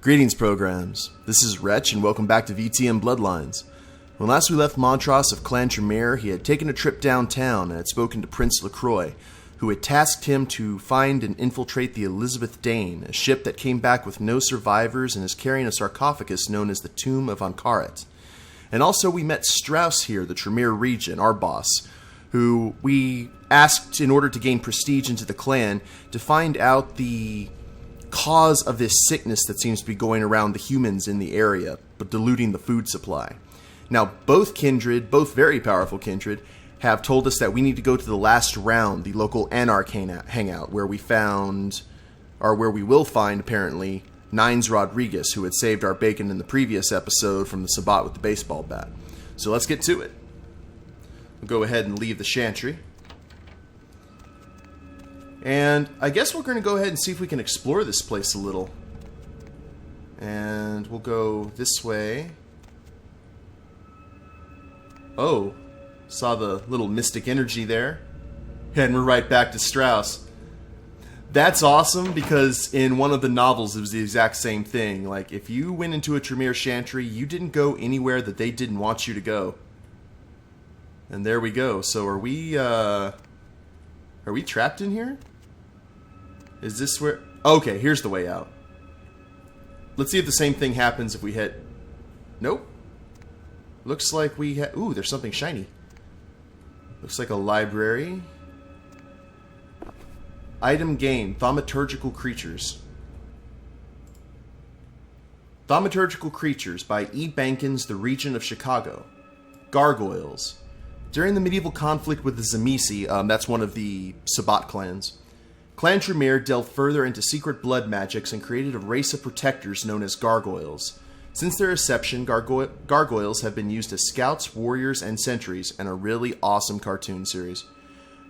Greetings, programs. This is Wretch, and welcome back to VTM Bloodlines. When last we left Montross of Clan Tremere, he had taken a trip downtown and had spoken to Prince LaCroix, who had tasked him to find and infiltrate the Elizabeth Dane, a ship that came back with no survivors and is carrying a sarcophagus known as the Tomb of Ankaret. And also we met Strauss here, the Tremere Regent, our boss, who we asked in order to gain prestige into the clan to find out the cause of this sickness that seems to be going around the humans in the area, but diluting the food supply. Now, both kindred, both very powerful kindred, have told us that we need to go to the last round, the local anarch hangout, where we found, or where we will find, apparently, Nines Rodriguez, who had saved our bacon in the previous episode from the Sabbat with the baseball bat. So let's get to it. We'll go ahead and leave the chantry. And I guess we're going to go ahead and see if we can explore this place a little. And we'll go this way. Oh, saw the little mystic energy there. And we're right back to Strauss. That's awesome because in one of the novels it was the exact same thing. Like, if you went into a Tremere chantry, you didn't go anywhere that they didn't want you to go. And there we go. So are we trapped in here? Is this where... Okay, here's the way out. Let's see if the same thing happens if we hit... Nope. Looks like we have... Ooh, there's something shiny. Looks like a library. Item gained. Thaumaturgical creatures. Thaumaturgical creatures by E. Bankins, the Regent of Chicago. Gargoyles. During the medieval conflict with the Zamisi, that's one of the Sabbat clans, Clan Tremere delved further into secret blood magics and created a race of protectors known as gargoyles. Since their inception, gargoyles have been used as scouts, warriors, and sentries in a really awesome cartoon series.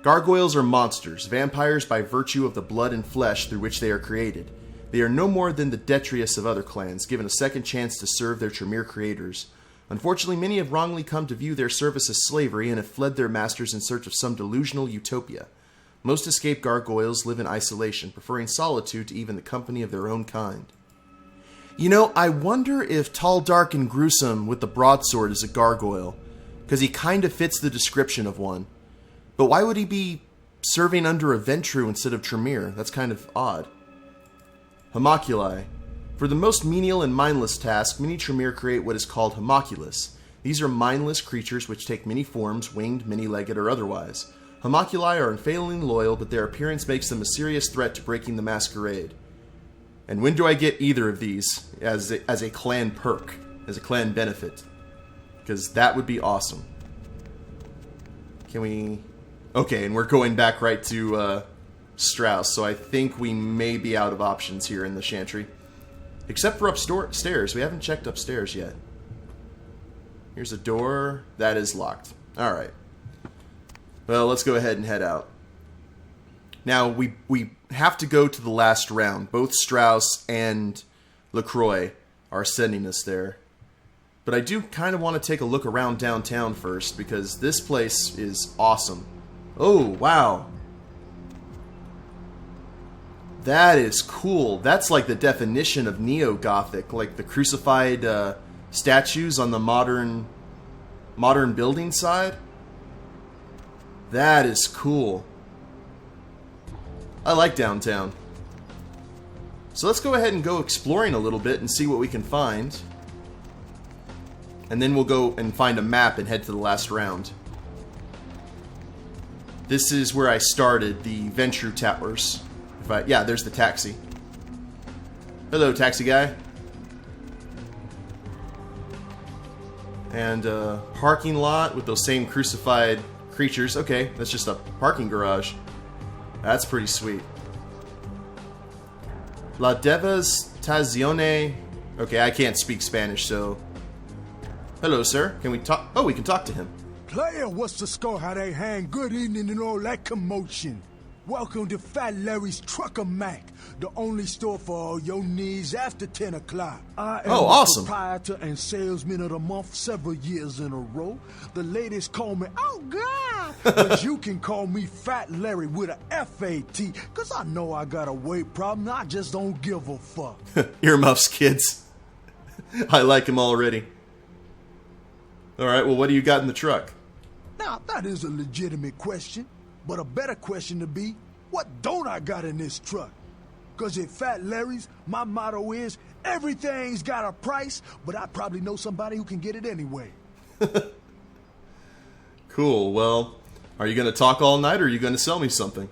Gargoyles are monsters, vampires by virtue of the blood and flesh through which they are created. They are no more than the detritus of other clans, given a second chance to serve their Tremere creators. Unfortunately, many have wrongly come to view their service as slavery and have fled their masters in search of some delusional utopia. Most escaped gargoyles live in isolation, preferring solitude to even the company of their own kind. You know, I wonder if Tall, Dark, and Gruesome with the broadsword is a gargoyle, because he kind of fits the description of one. But why would he be serving under a Ventru instead of Tremere? That's kind of odd. Homoculi. For the most menial and mindless task, many Tremere create what is called homunculus. These are mindless creatures which take many forms, winged, many-legged, or otherwise. Homunculi are unfailingly loyal, but their appearance makes them a serious threat to breaking the Masquerade. And when do I get either of these as a clan perk, as a clan benefit? Because that would be awesome. Can we... Okay, and we're going back right to Strauss, so I think we may be out of options here in the chantry. Except for upstairs. We haven't checked upstairs yet. Here's a door. That is locked. Alright. Well, let's go ahead and head out. Now, we have to go to the last round. Both Strauss and LaCroix are sending us there. But I do kind of want to take a look around downtown first, because this place is awesome. Oh, wow. That is cool. That's like the definition of neo-Gothic, like the crucified statues on the modern building side. That is cool. I like downtown. So let's go ahead and go exploring a little bit and see what we can find. And then we'll go and find a map and head to the last round. This is where I started, the Ventru Towers. Yeah, there's the taxi. Hello, taxi guy. And parking lot with those same crucified creatures. Okay, that's just a parking garage. That's pretty sweet. La Devastazione. Okay, I can't speak Spanish, so... Hello, sir. Can we talk? Oh, we can talk to him. Player, what's the score? How they hang? Good evening and all that commotion. Welcome to Fat Larry's Trucker Mac, the only store for all your needs after 10 o'clock. I am awesome. The proprietor and salesman of the month several years in a row. The ladies call me, oh God, But you can call me Fat Larry with a F-A-T, because I know I got a weight problem. I just don't give a fuck. Earmuffs, kids. I like him already. Alright, well, what do you got in the truck? Now, that is a legitimate question. But a better question to be, what don't I got in this truck? Because at Fat Larry's, my motto is, everything's got a price, but I probably know somebody who can get it anyway. Cool, well, are you going to talk all night or are you going to sell me something?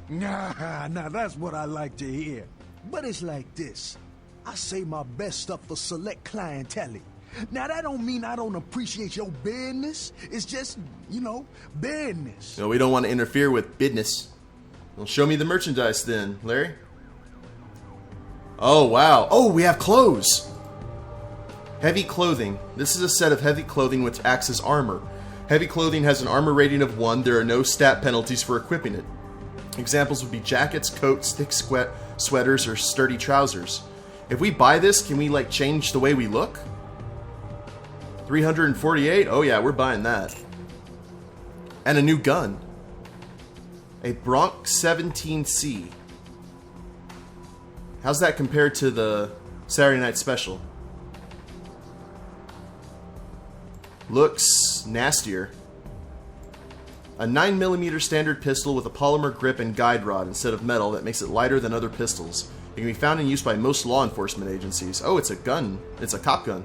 Nah, that's what I like to hear. But it's like this. I say my best stuff for select clientele. Now, that don't mean I don't appreciate your business. It's just, business. No, we don't want to interfere with business. Well, show me the merchandise then, Larry. Oh, wow. Oh, we have clothes. Heavy clothing. This is a set of heavy clothing which acts as armor. Heavy clothing has an armor rating of 1. There are no stat penalties for equipping it. Examples would be jackets, coats, thick sweaters, or sturdy trousers. If we buy this, can we, change the way we look? 348? Oh yeah, we're buying that. And a new gun. A Ep.17. How's that compared to the Saturday Night Special? Looks nastier. A 9mm standard pistol with a polymer grip and guide rod instead of metal that makes it lighter than other pistols. It can be found in use by most law enforcement agencies. Oh, it's a gun. It's a cop gun.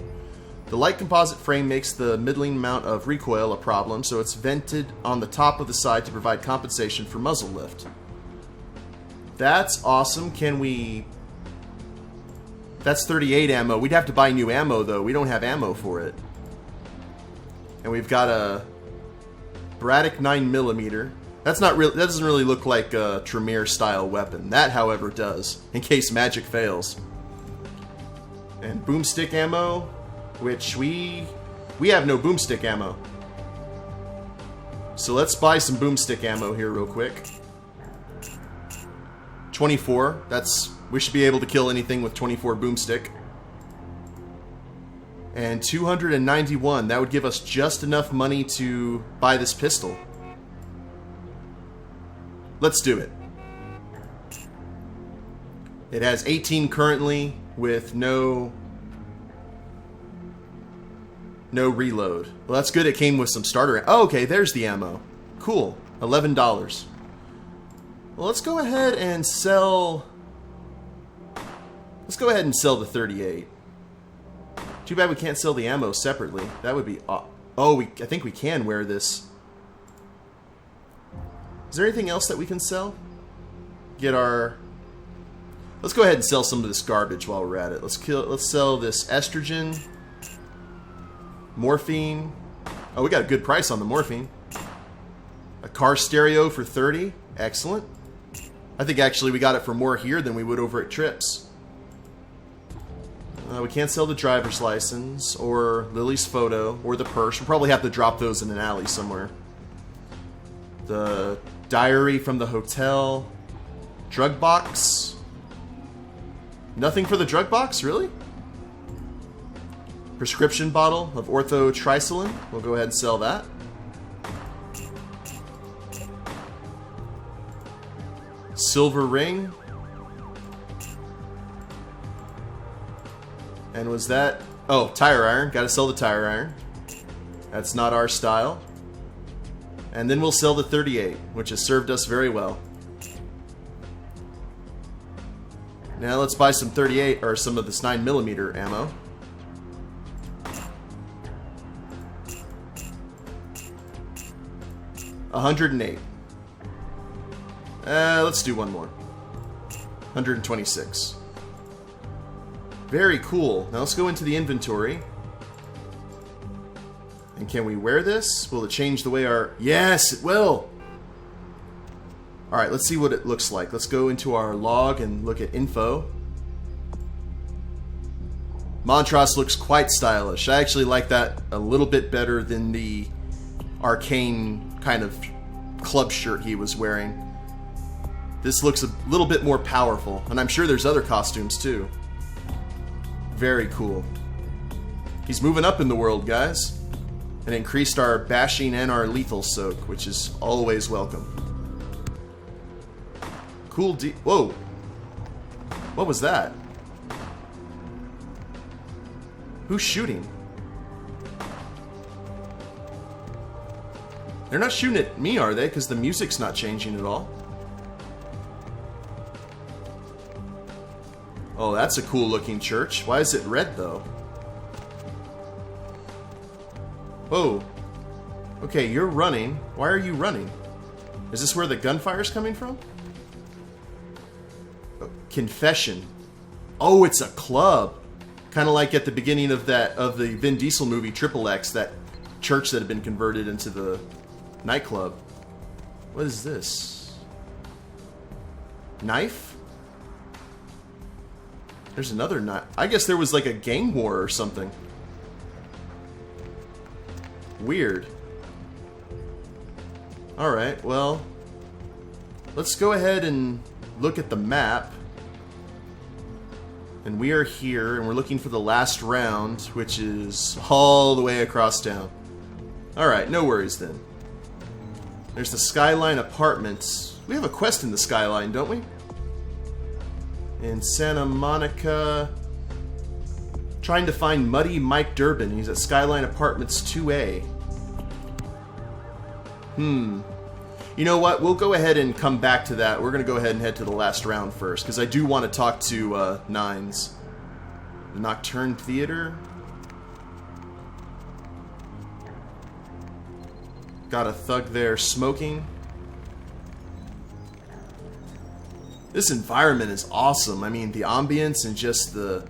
The light composite frame makes the middling amount of recoil a problem, so it's vented on the top of the side to provide compensation for muzzle lift. That's awesome. Can we... That's 38 ammo. We'd have to buy new ammo, though. We don't have ammo for it. And we've got a Braddock 9mm. That's not real. That doesn't really look like a Tremere-style weapon. That, however, does, in case magic fails. And boomstick ammo, which we have no boomstick ammo. So let's buy some boomstick ammo here real quick. 24. We should be able to kill anything with 24 boomstick. And 291. That would give us just enough money to buy this pistol. Let's do it. It has 18 currently with no reload. Well, that's good. It came with some starter. Oh, okay, there's the ammo. Cool. $11. Well, let's go ahead and sell... Let's go ahead and sell the 38. Too bad we can't sell the ammo separately. That would be... Oh, I think we can wear this. Is there anything else that we can sell? Get our... Let's go ahead and sell some of this garbage while we're at it. Let's sell this estrogen. Morphine. Oh, we got a good price on the morphine. A car stereo for 30. Excellent. I think actually we got it for more here than we would over at Trips. We can't sell the driver's license, or Lily's photo, or the purse. We'll probably have to drop those in an alley somewhere. The diary from the hotel. Drug box. Nothing for the drug box, really? Prescription bottle of orthotricycline. We'll go ahead and sell that. Silver ring. And was that... Oh, tire iron. Gotta sell the tire iron. That's not our style. And then we'll sell the 38, which has served us very well. Now let's buy some 38, or some of this 9mm ammo. $108. Let's do one more. 126. Very cool. Now let's go into the inventory. And can we wear this? Will it change the way our... Yes, it will! Alright, let's see what it looks like. Let's go into our log and look at info. Montross looks quite stylish. I actually like that a little bit better than the arcane kind of club shirt he was wearing. This looks a little bit more powerful, and I'm sure there's other costumes too. Very cool. He's moving up in the world, guys. And increased our bashing and our lethal soak, which is always welcome. Cool Whoa! What was that? Who's shooting? They're not shooting at me, are they? Because the music's not changing at all. Oh, that's a cool looking church. Why is it red, though? Whoa. Okay, you're running. Why are you running? Is this where the gunfire's coming from? Oh, confession. Oh, it's a club. Kind of like at the beginning of the Vin Diesel movie Triple X, that church that had been converted into the nightclub. What is this? Knife? There's another knife. I guess there was like a gang war or something. Weird. Alright, well, let's go ahead and look at the map. And we are here, and we're looking for the last round, which is all the way across town. Alright, no worries then. There's the Skyline Apartments. We have a quest in the Skyline, don't we? In Santa Monica. Trying to find Muddy Mike Durbin. He's at Skyline Apartments 2A. You know what? We'll go ahead and come back to that. We're going to go ahead and head to the last round first, because I do want to talk to Nines. The Nocturne Theater. Got a thug there smoking. This environment is awesome. I mean, the ambience and just the...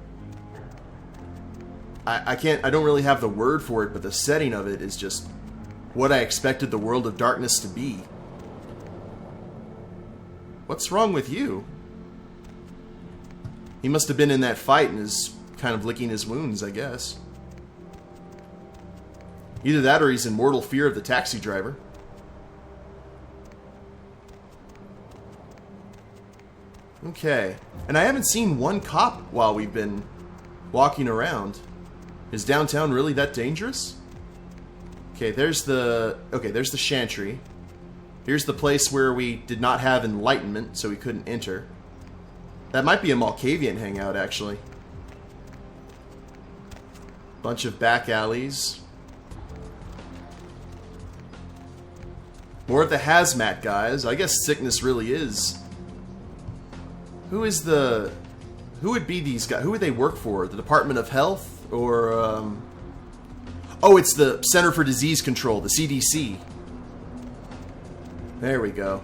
I don't really have the word for it, but the setting of it is just what I expected the world of darkness to be. What's wrong with you? He must have been in that fight and is kind of licking his wounds, I guess. Either that or he's in mortal fear of the taxi driver. Okay. And I haven't seen one cop while we've been walking around. Is downtown really that dangerous? Okay, there's the chantry. Here's the place where we did not have enlightenment, so we couldn't enter. That might be a Malkavian hangout, actually. Bunch of back alleys. More of the hazmat guys. I guess sickness really is. Who would be these guys? Who would they work for? The Department of Health? Or, oh, it's the Center for Disease Control, the CDC. There we go.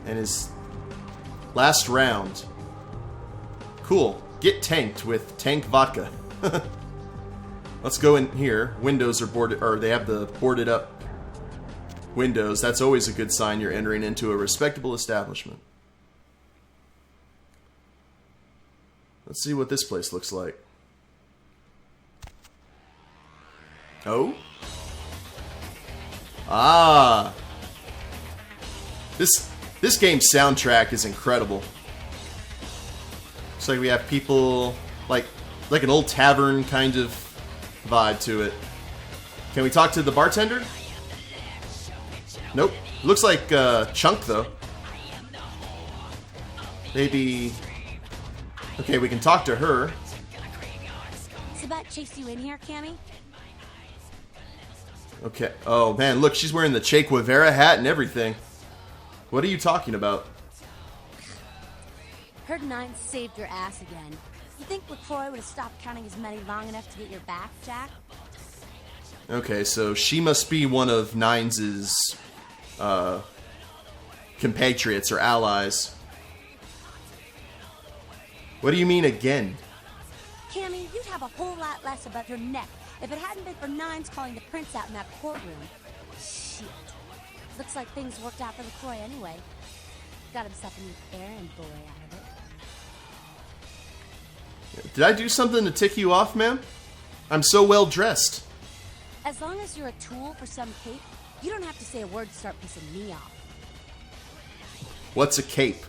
And his last round. Cool. Get tanked with tank vodka. Let's go in here. Windows are boarded, or they have the boarded up windows. That's always a good sign you're entering into a respectable establishment. Let's see what this place looks like. Oh? Ah! This game's soundtrack is incredible. Looks like we have people like an old tavern kind of vibe to it. Can we talk to the bartender? Nope. Looks like Chunk though. Maybe. Okay, we can talk to her. Sabat chased you in here, Cammy? Okay. Oh man, look, she's wearing the Che Guevara hat and everything. What are you talking about? Heard Nine saved your ass again. You think LaCroix would have stopped counting his money long enough to get your back, Jack? Okay, so she must be one of Nines' compatriots or allies. What do you mean again? Cammy, you'd have a whole lot less above your neck if it hadn't been for Nines calling the prince out in that courtroom. Shit. Looks like things worked out for LaCroix anyway. Got himself a new errand boy out of it. Did I do something to tick you off, ma'am? I'm so well dressed. As long as you're a tool for some cape, you don't have to say a word to start pissing me off. What's a cape?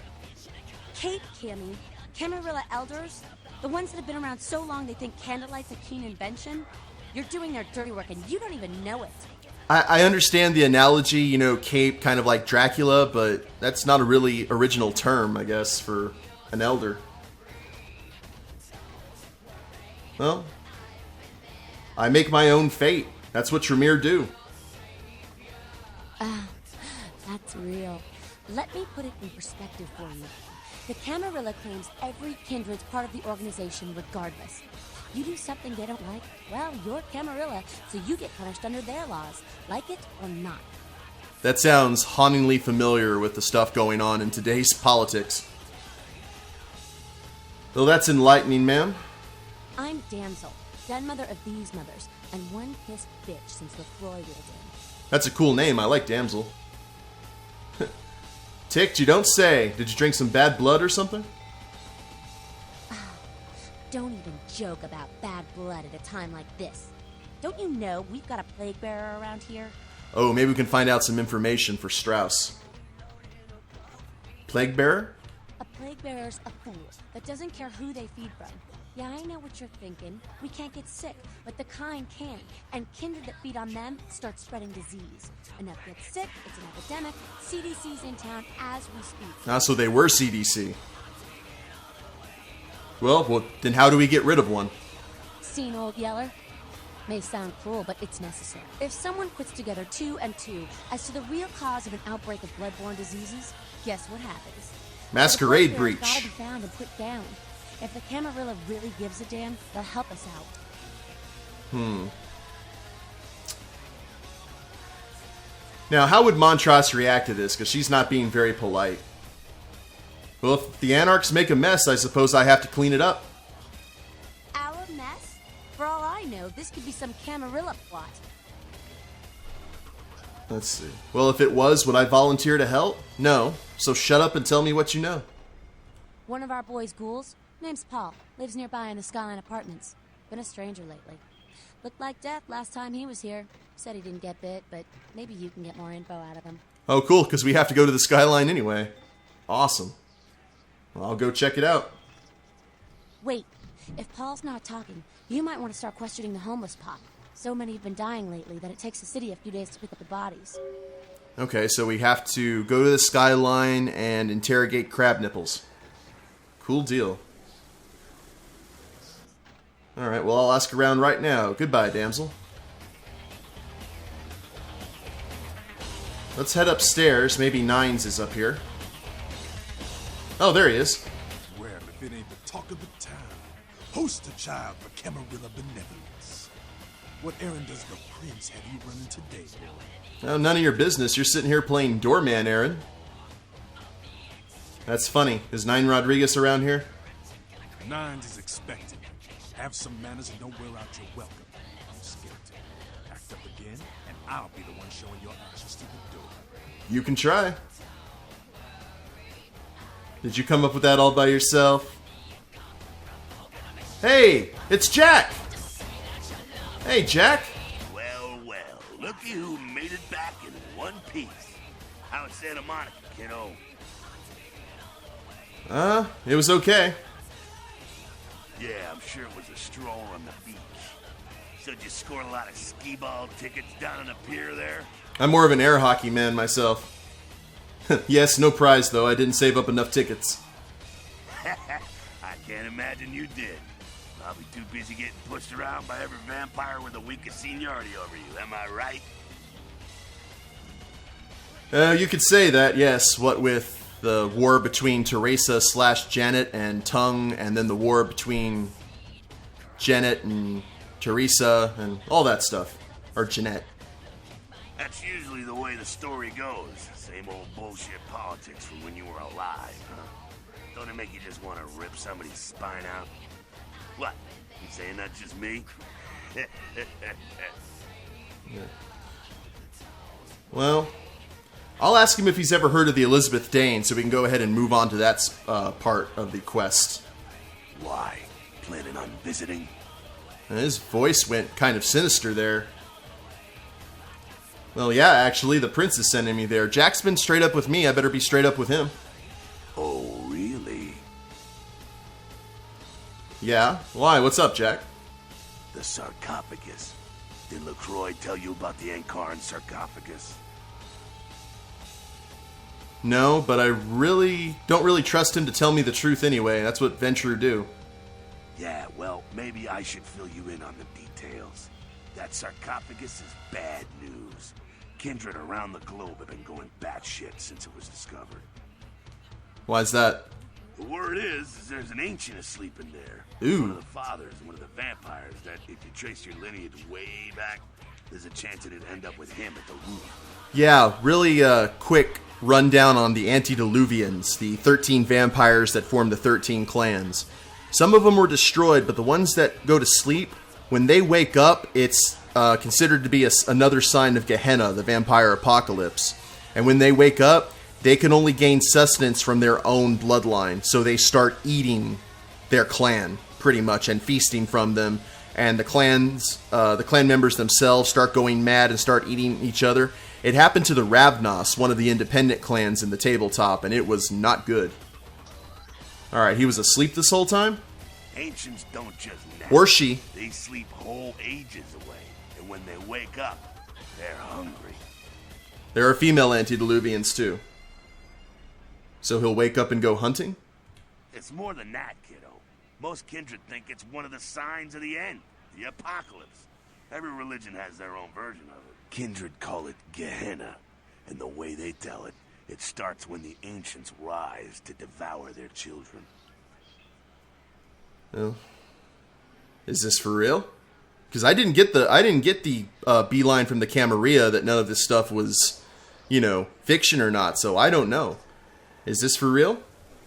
Cape, Cammy. Camarilla elders, the ones that have been around so long they think candlelight's a keen invention, You're doing their dirty work and you don't even know it. I understand the analogy, you know, cape, kind of like Dracula, but that's not a really original term, I guess, for an elder. Well, I make my own fate. That's what Tremere do. That's real. Let me put it in perspective for you. The Camarilla claims every kindred's part of the organization regardless. You do something they don't like, well, you're Camarilla, so you get punished under their laws, like it or not. That sounds hauntingly familiar with the stuff going on in today's politics. Well, that's enlightening, ma'am. I'm Damsel, den mother of these mothers, and one pissed bitch since Lefroy wheeled in. That's a cool name. I like Damsel. Ticked, you don't say. Did you drink some bad blood or something? Don't even joke about bad blood at a time like this. Don't you know we've got a plague bearer around here? Oh, maybe we can find out some information for Strauss. Plague bearer? A plague bearer's a fool that doesn't care who they feed from. Yeah, I know what you're thinking. We can't get sick, but the kind can. And kindred that feed on them start spreading disease. Enough gets sick, it's an epidemic. CDC's in town as we speak. Ah, so they were CDC. Well, then how do we get rid of one? Seen Old Yeller? May sound cruel, but it's necessary. If someone puts together 2 and 2 as to the real cause of an outbreak of bloodborne diseases, guess what happens? Masquerade The breach. gotta be found and put down. If the Camarilla really gives a damn, they'll help us out. Now, how would Montross react to this? Because she's not being very polite. Well, if the anarchs make a mess, I suppose I have to clean it up. Our mess? For all I know, this could be some Camarilla plot. Let's see. Well, if it was, would I volunteer to help? No. So shut up and tell me what you know. One of our boys' ghouls, name's Paul, lives nearby in the Skyline Apartments. Been a stranger lately. Looked like death last time he was here. Said he didn't get bit, but maybe you can get more info out of him. Oh, cool, because we have to go to the Skyline anyway. Awesome. Well, I'll go check it out. Wait, if Paul's not talking, you might want to start questioning the homeless pop. So many have been dying lately that it takes the city a few days to pick up the bodies. Okay, so we have to go to the Skyline and interrogate crab nipples. Cool deal. Alright, well, I'll ask around right now. Goodbye, damsel. Let's head upstairs. Maybe Nines is up here. Oh, there he is. Well, if it ain't the talk of the town, poster child for Camarilla benevolence. What errand does the prince have you running today? Oh, none of your business. You're sitting here playing doorman, Aaron. That's funny. Is Nine Rodriguez around here? Nines is expected. Have some manners and don't wear out your welcome. I'm scared to. Act up again, and I'll be the one showing your actions to the door. You can try. Did you come up with that all by yourself? Hey, it's Jack! Hey, Jack! Well, looky who made it back in one piece. How's Santa Monica, kiddo? It was okay. Yeah, I'm sure it was a stroll on the beach. So did you score a lot of skee-ball tickets down on the pier there? I'm more of an air hockey man myself. Yes, no prize though. I didn't save up enough tickets. I can't imagine you did. Probably too busy getting pushed around by every vampire with the weakest seniority over you, am I right? You could say that, yes. What with the war between Teresa / Janet and Tongue, and then the war between Janet and Teresa, and all that stuff. Or Jeanette. That's usually the way the story goes. Same old bullshit politics from when you were alive, huh? Don't it make you just want to rip somebody's spine out? What? You saying that's just me? Yeah. Well, I'll ask him if he's ever heard of the Elizabeth Dane, so we can go ahead and move on to that part of the quest. Why? Planning on visiting? And his voice went kind of sinister there. Well, yeah, actually, the prince is sending me there. Jack's been straight up with me. I better be straight up with him. Oh, really? Yeah? Why? What's up, Jack? The sarcophagus. Did LaCroix tell you about the Ankaran sarcophagus? No, but I don't really trust him to tell me the truth anyway. That's what Ventrue do. Yeah, well, maybe I should fill you in on the details. That sarcophagus is bad news. Kindred around the globe have been going batshit since it was discovered. Why's that? The word is there's an ancient asleep in there. Ooh. One of the fathers, one of the vampires that, if you trace your lineage way back, there's a chance it'd end up with him at the root. Yeah, really quick rundown on the Antediluvians, the 13 vampires that form the 13 clans. Some of them were destroyed, but the ones that go to sleep, when they wake up, it's considered to be another sign of Gehenna, the vampire apocalypse. And when they wake up, they can only gain sustenance from their own bloodline, so they start eating their clan, pretty much, and feasting from them. And the clan members themselves start going mad and start eating each other. It happened to the Ravnos, one of the independent clans in the tabletop, and it was not good. Alright, he was asleep this whole time? Ancients don't just nap. Or she. They sleep whole ages away, and when they wake up, they're hungry. There are female antediluvians, too. So he'll wake up and go hunting? It's more than that, kiddo. Most kindred think it's one of the signs of the end, the apocalypse. Every religion has their own version of it. Kindred call it Gehenna, and the way they tell it, it starts when the ancients rise to devour their children. Well, is this for real? Because I didn't get the beeline from the Camarilla that none of this stuff was, fiction or not. So I don't know. Is this for real?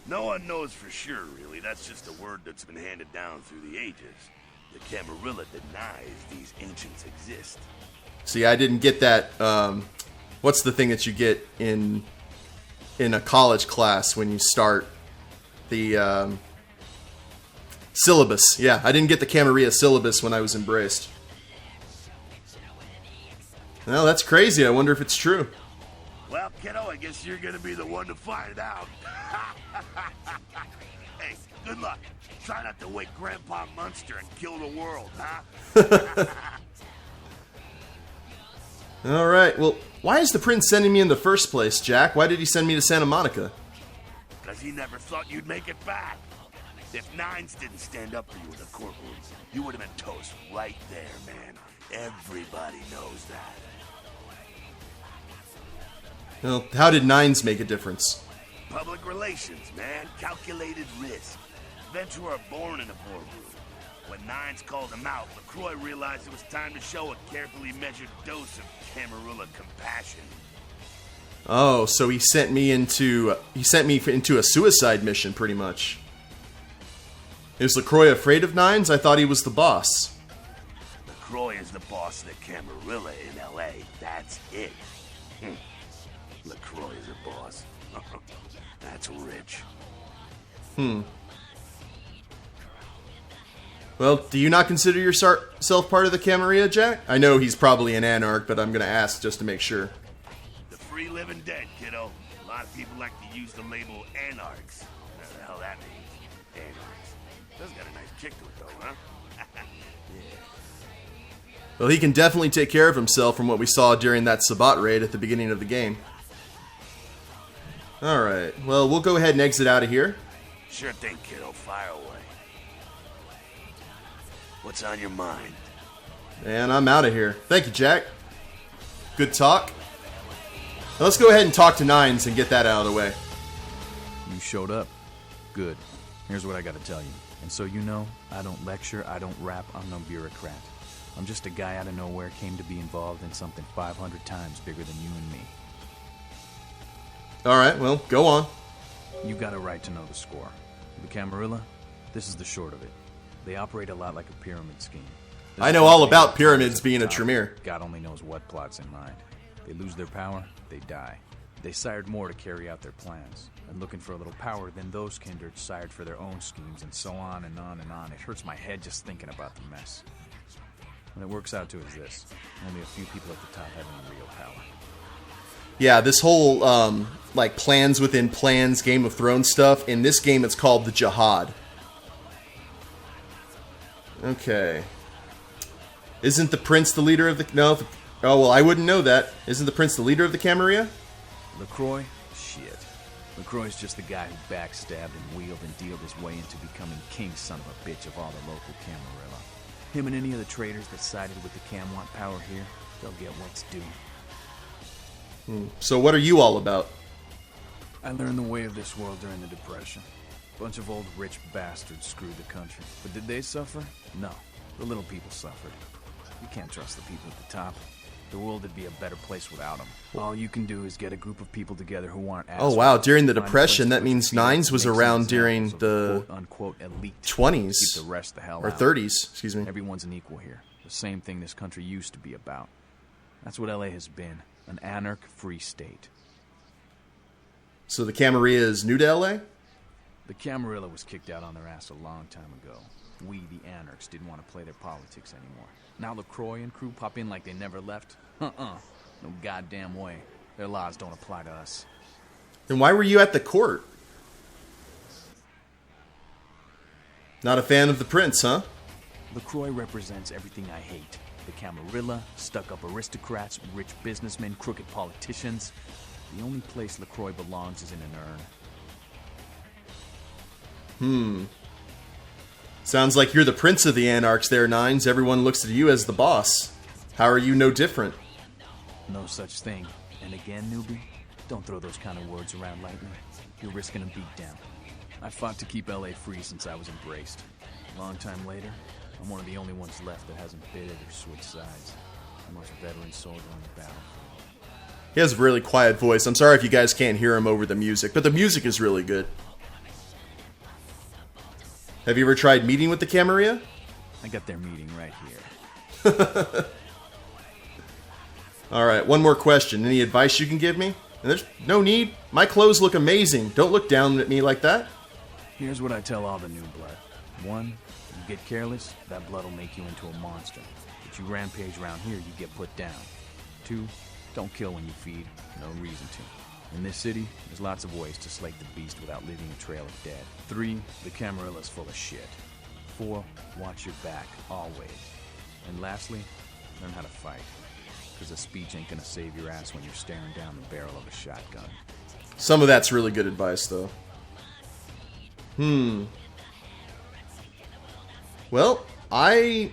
No one knows for sure, really. That's just a word that's been handed down through the ages. The Camarilla denies these ancients exist. See, I didn't get that. What's the thing that you get in a college class when you start the syllabus? Yeah, I didn't get the Camarilla syllabus when I was embraced. Well, that's crazy. I wonder if it's true. Well, kiddo, I guess you're gonna be the one to find out. Hey, good luck. Try not to wake Grandpa Munster and kill the world, huh? All right, well, why is the prince sending me in the first place, Jack? Why did he send me to Santa Monica? Because he never thought you'd make it back. If Nines didn't stand up for you in the courtroom, you would have been toast right there, man. Everybody knows that. Well, how did Nines make a difference? Public relations, man. Calculated risk. Venture are born in a boardroom. When Nines called him out, LaCroix realized it was time to show a carefully measured dose of Camarilla compassion. Oh, so he sent me into a suicide mission, pretty much. Is LaCroix afraid of Nines? I thought he was the boss. LaCroix is the boss of the Camarilla in L.A. That's it. LaCroix is a boss. That's rich. Well, do you not consider yourself part of the Camarilla, Jack? I know he's probably an anarch, but I'm going to ask just to make sure. The free living dead, kiddo. A lot of people like to use the label anarchs. What the hell that means? Anarchs. Does got a nice kick to it, though, huh? Yeah. Well, he can definitely take care of himself from what we saw during that Sabbat raid at the beginning of the game. Alright, well, we'll go ahead and exit out of here. Sure thing, kiddo. Fire away. What's on your mind? And I'm out of here. Thank you, Jack. Good talk. Now let's go ahead and talk to Nines and get that out of the way. You showed up. Good. Here's what I gotta tell you. And so you know, I don't lecture, I don't rap, I'm no bureaucrat. I'm just a guy out of nowhere came to be involved in something 500 times bigger than you and me. Alright, well, go on. You got a right to know the score. The Camarilla, this is the short of it. They operate a lot like a pyramid scheme. I know all about pyramids being a Tremere. God only knows what plots in mind. They lose their power, they die. They sired more to carry out their plans. And looking for a little power, then those kindred sired for their own schemes, and so on and on and on. It hurts my head just thinking about the mess. What it works out to is this. Only a few people at the top have any real power. Yeah, this whole, plans within plans, Game of Thrones stuff, in this game it's called the Jihad. Okay. Isn't the prince the leader of the... No. Oh, well, I wouldn't know that. Isn't the prince the leader of the Camarilla? LaCroix? Shit. LaCroix's just the guy who backstabbed and wheeled and dealed his way into becoming king son of a bitch of all the local Camarilla. Him and any of the traitors that sided with the Cam want power here, they'll get what's due. So what are you all about? I learned the way of this world during the Depression. Bunch of old rich bastards screwed the country. But did they suffer? No. The little people suffered. You can't trust the people at the top. The world would be a better place without them. All you can do is get a group of people together who aren't assholes. Oh, wow. During the Depression, that means Nines was around during the unquote elite 20s. Keep the rest the hell or out. 30s, excuse me. Everyone's an equal here. The same thing this country used to be about. That's what LA has been. An anarch-free state. So the Camarilla is new to LA? The Camarilla was kicked out on their ass a long time ago. We, the anarchs, didn't want to play their politics anymore. Now LaCroix and crew pop in like they never left? No goddamn way. Their laws don't apply to us. Then why were you at the court? Not a fan of the prince, huh? LaCroix represents everything I hate. The Camarilla, stuck-up aristocrats, rich businessmen, crooked politicians. The only place LaCroix belongs is in an urn. Sounds like you're the prince of the anarchs there, Nines. Everyone looks at you as the boss. How are you no different? No such thing. And again, newbie, don't throw those kind of words around lightly. You're risking a beatdown. I fought to keep LA free since I was embraced. A long time later, I'm one of the only ones left that hasn't bidded or switched sides. I'm a veteran soldier on the battlefield. He has a really quiet voice. I'm sorry if you guys can't hear him over the music, but the music is really good. Have you ever tried meeting with the Camarilla? I got their meeting right here. Alright, one more question. Any advice you can give me? And there's no need. My clothes look amazing. Don't look down at me like that. Here's what I tell all the new blood. 1, you get careless, that blood will make you into a monster. If you rampage around here, you get put down. 2, don't kill when you feed. No reason to. In this city, there's lots of ways to slake the beast without leaving a trail of dead. 3, the Camarilla's full of shit. 4, watch your back, always. And lastly, learn how to fight. Because a speech ain't gonna save your ass when you're staring down the barrel of a shotgun. Some of that's really good advice, though. Well, Nines,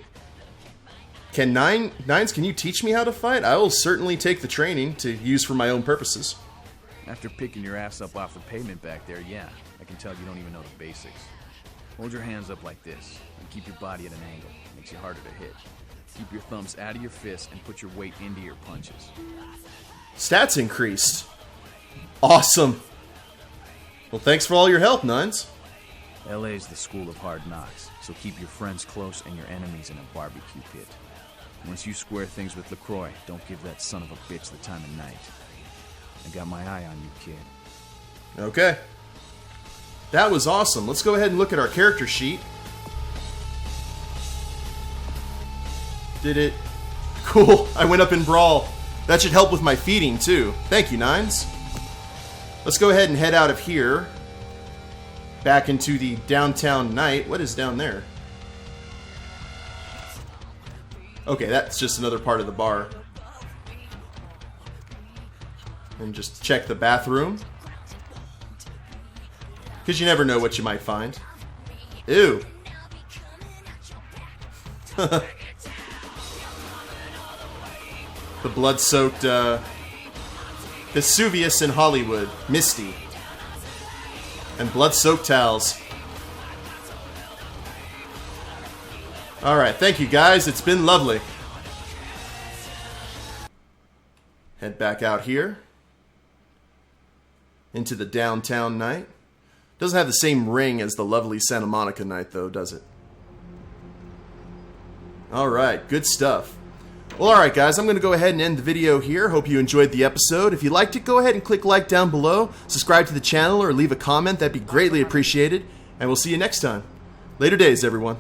can you teach me how to fight? I will certainly take the training to use for my own purposes. After picking your ass up off the pavement back there, yeah, I can tell you don't even know the basics. Hold your hands up like this, and keep your body at an angle. Makes you harder to hit. Keep your thumbs out of your fists and put your weight into your punches. Stats increased. Awesome. Well, thanks for all your help, Nines. LA's the school of hard knocks, so keep your friends close and your enemies in a barbecue pit. Once you square things with LaCroix, don't give that son of a bitch the time of night. I got my eye on you, kid. Okay. That was awesome. Let's go ahead and look at our character sheet. Did it. Cool. I went up in Brawl. That should help with my feeding, too. Thank you, Nines. Let's go ahead and head out of here. Back into the downtown night. What is down there? Okay, that's just another part of the bar. And just check the bathroom. Because you never know what you might find. Ew. The blood-soaked Vesuvius in Hollywood. Misty. And blood-soaked towels. Alright, thank you guys. It's been lovely. Head back out here. Into the downtown night. Doesn't have the same ring as the lovely Santa Monica night, though, does it? Alright, good stuff. Well, alright guys, I'm going to go ahead and end the video here. Hope you enjoyed the episode. If you liked it, go ahead and click like down below. Subscribe to the channel or leave a comment. That'd be greatly appreciated. And we'll see you next time. Later days, everyone.